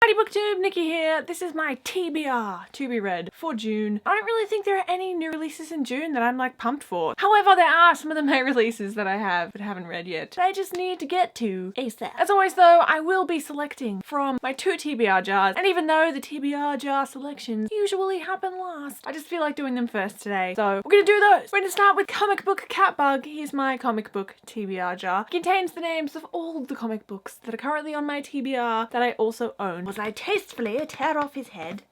Howdy BookTube, Nikki here. This is my TBR, to be read, for June. I don't really think there are any new releases in June that I'm like pumped for. However, there are some of the May releases that I have but haven't read yet that I just need to get to ASAP. As always though, I will be selecting from my 2 TBR jars, and even though the TBR jar selections usually happen last, I just feel like doing them first today. So we're gonna do those. We're gonna start with comic book Catbug. Here's my comic book TBR jar. It contains the names of all the comic books that are currently on my TBR that I also own. I tastefully tear off his head.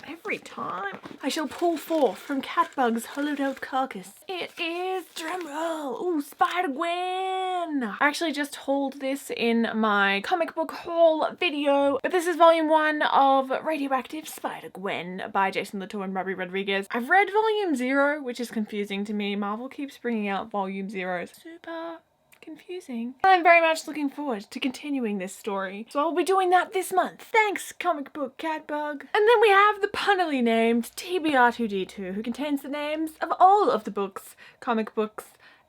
Every time I shall pull forth from Catbug's hollowed out carcass. It is, drumroll, ooh, Spider-Gwen! I actually just hauled this in my comic book haul video, but this is volume 1 of Radioactive Spider-Gwen by Jason Latour and Robbie Rodriguez. I've read volume 0, which is confusing to me. Marvel keeps bringing out volume 0s. Super confusing. I'm very much looking forward to continuing this story, so I'll be doing that this month. Thanks, comic book Catbug. And then we have the punnily named TBR2D2, who contains the names of all of the books, comic books,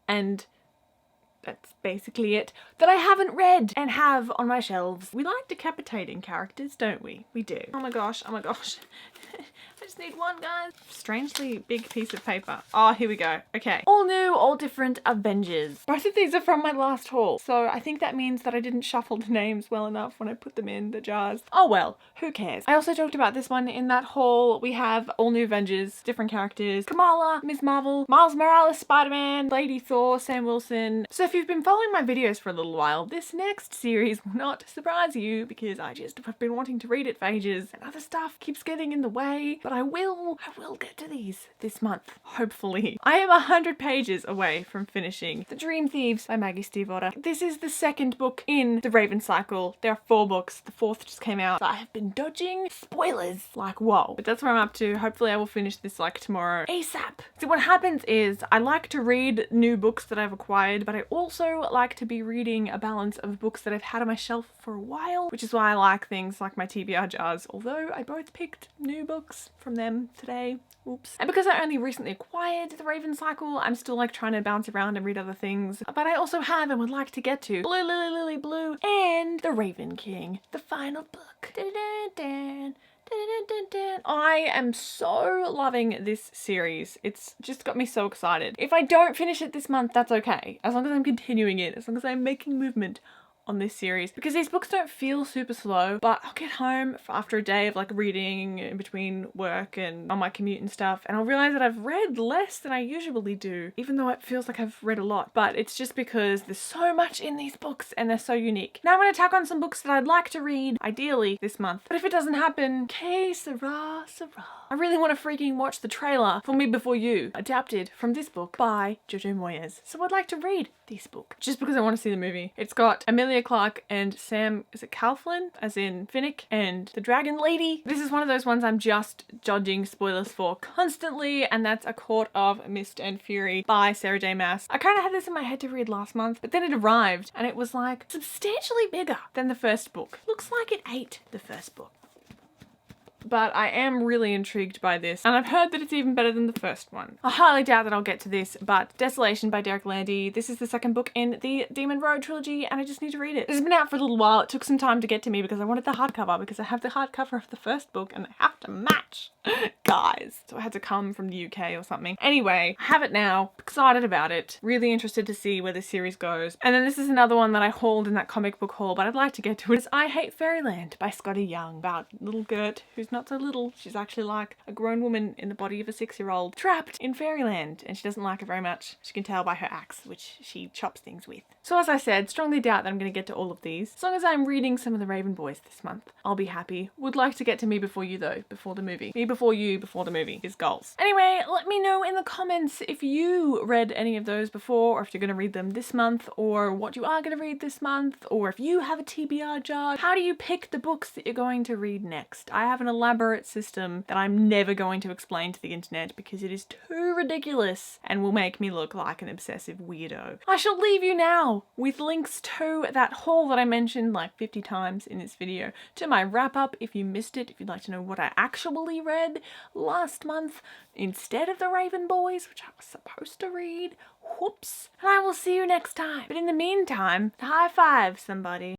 and that's basically it, that I haven't read and have on my shelves. We like decapitating characters, don't we? We do. Oh my gosh, oh my gosh. I just need one, guys. Strangely big piece of paper. Oh, here we go. Okay. All new, all different Avengers. Both of these are from my last haul, so I think that means that I didn't shuffle the names well enough when I put them in the jars. Oh well, who cares? I also talked about this one in that haul. We have all new Avengers, different characters. Kamala, Ms. Marvel, Miles Morales, Spider-Man, Lady Thor, Sam Wilson. So if you've been following my videos for a little while, this next series will not surprise you because I just have been wanting to read it for ages and other stuff keeps getting in the way, but I will get to these this month, hopefully. I am 100 pages away from finishing The Dream Thieves by Maggie Stiefvater. This is the second book in the Raven cycle. There are 4 books. The 4th just came out. So I have been dodging spoilers like whoa. But that's where I'm up to. Hopefully I will finish this like tomorrow ASAP. So what happens is I like to read new books that I've acquired, but I also like to be reading a balance of books that I've had on my shelf for a while, which is why I like things like my TBR jars, although I both picked new books from them today. Oops. And because I only recently acquired the Raven cycle, I'm still like trying to bounce around and read other things. But I also have and would like to get to Blue Lily Lily Blue and The Raven King, the final book. I am so loving this series. It's just got me so excited. If I don't finish it this month, that's okay. As long as I'm continuing it, as long as I'm making movement on this series, because these books don't feel super slow, but I'll get home after a day of like reading in between work and on my commute and stuff, and I'll realize that I've read less than I usually do, even though it feels like I've read a lot. But it's just because there's so much in these books and they're so unique. Now I'm going to tack on some books that I'd like to read, ideally this month, but if it doesn't happen, que sera, sera. I really want to freaking watch the trailer for Me Before You, adapted from this book by Jojo Moyes. So I'd like to read this book, just because I want to see the movie. It's got Emilia Clarke and Sam, is it Calflin, as in Finnick, and the Dragon Lady. This is one of those ones I'm just dodging spoilers for constantly, and that's A Court of Mist and Fury by Sarah J Maas. I kind of had this in my head to read last month, but then it arrived and it was like substantially bigger than the first book. Looks like it ate the first book. But I am really intrigued by this, and I've heard that it's even better than the first one. I highly doubt that I'll get to this, but Desolation by Derek Landy. This is the second book in the Demon Road trilogy, and I just need to read it. It's been out for a little while. It took some time to get to me because I wanted the hardcover, because I have the hardcover of the first book and they have to match, guys. So I had to come from the UK or something. Anyway, I have it now. Excited about it. Really interested to see where this series goes. And then this is another one that I hauled in that comic book haul, but I'd like to get to it. It's I Hate Fairyland by Scotty Young, about little Gert, who's not so little. She's actually like a grown woman in the body of a 6-year-old trapped in Fairyland, and she doesn't like it very much. She can tell by her axe, which she chops things with. So as I said, strongly doubt that I'm going to get to all of these. As long as I'm reading some of the Raven Boys this month, I'll be happy. Would like to get to Me Before You though, before the movie. Me Before You before the movie is goals. Anyway, let me know in the comments if you read any of those before, or if you're going to read them this month, or what you are going to read this month, or if you have a TBR jar. How do you pick the books that you're going to read next? I have an elaborate system that I'm never going to explain to the internet because it is too ridiculous and will make me look like an obsessive weirdo. I shall leave you now with links to that haul that I mentioned like 50 times in this video, to my wrap up if you missed it, if you'd like to know what I actually read last month instead of the Raven Boys, which I was supposed to read. Whoops. And I will see you next time. But in the meantime, high five somebody.